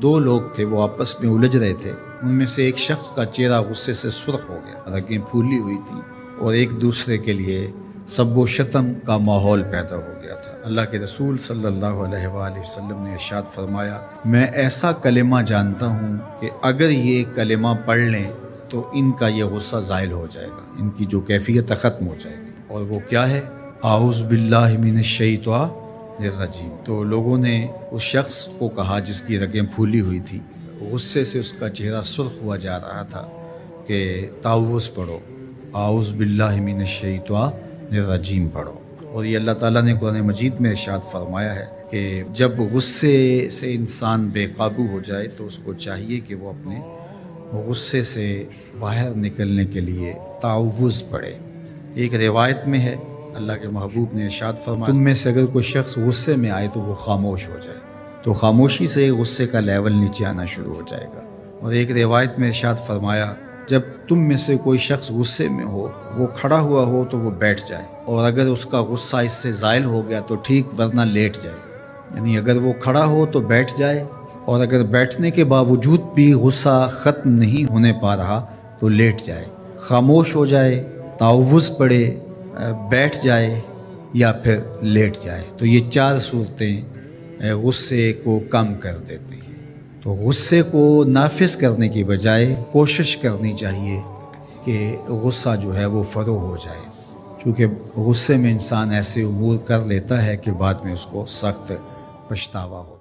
دو لوگ تھے، وہ آپس میں الجھ رہے تھے۔ ان میں سے ایک شخص کا چہرہ غصے سے سرخ ہو گیا، رگیں پھولی ہوئی تھیں اور ایک دوسرے کے لیے سب و شتم کا ماحول پیدا ہو گیا تھا۔ اللہ کے رسول صلی اللہ علیہ وآلہ وسلم نے ارشاد فرمایا، میں ایسا کلمہ جانتا ہوں کہ اگر یہ کلمہ پڑھ لیں تو ان کا یہ غصہ زائل ہو جائے گا، ان کی جو کیفیت ختم ہو جائے گی۔ اور وہ کیا ہے؟ اعوذ باللہ من الشیطان الرجیم۔ تو لوگوں نے اس شخص کو کہا جس کی رگیں پھولی ہوئی تھی، غصے سے اس کا چہرہ سرخ ہوا جا رہا تھا، کہ تعوذ پڑھو، اعوذ باللہ من الشیطان الرجیم پڑھو۔ اور یہ اللہ تعالیٰ نے قرآن مجید میں ارشاد فرمایا ہے کہ جب غصے سے انسان بے قابو ہو جائے تو اس کو چاہیے کہ وہ اپنے غصے سے باہر نکلنے کے لیے تعوذ پڑھے۔ ایک روایت میں ہے اللہ کے محبوب نے ارشاد فرمایا، تم میں سے اگر کوئی شخص غصے میں آئے تو وہ خاموش ہو جائے، تو خاموشی سے غصے کا لیول نیچے آنا شروع ہو جائے گا۔ اور ایک روایت میں ارشاد فرمایا، جب تم میں سے کوئی شخص غصے میں ہو، وہ کھڑا ہوا ہو تو وہ بیٹھ جائے، اور اگر اس کا غصہ اس سے زائل ہو گیا تو ٹھیک، ورنہ لیٹ جائے۔ یعنی اگر وہ کھڑا ہو تو بیٹھ جائے، اور اگر بیٹھنے کے باوجود بھی غصہ ختم نہیں ہونے پا رہا تو لیٹ جائے، خاموش ہو جائے، تعوذ پڑھے، بیٹھ جائے یا پھر لیٹ جائے۔ تو یہ چار صورتیں غصے کو کم کر دیتی ہیں۔ تو غصے کو نافذ کرنے کی بجائے کوشش کرنی چاہیے کہ غصہ جو ہے وہ فروغ ہو جائے، کیونکہ غصے میں انسان ایسے امور کر لیتا ہے کہ بعد میں اس کو سخت پچھتاوا ہوتا ہے۔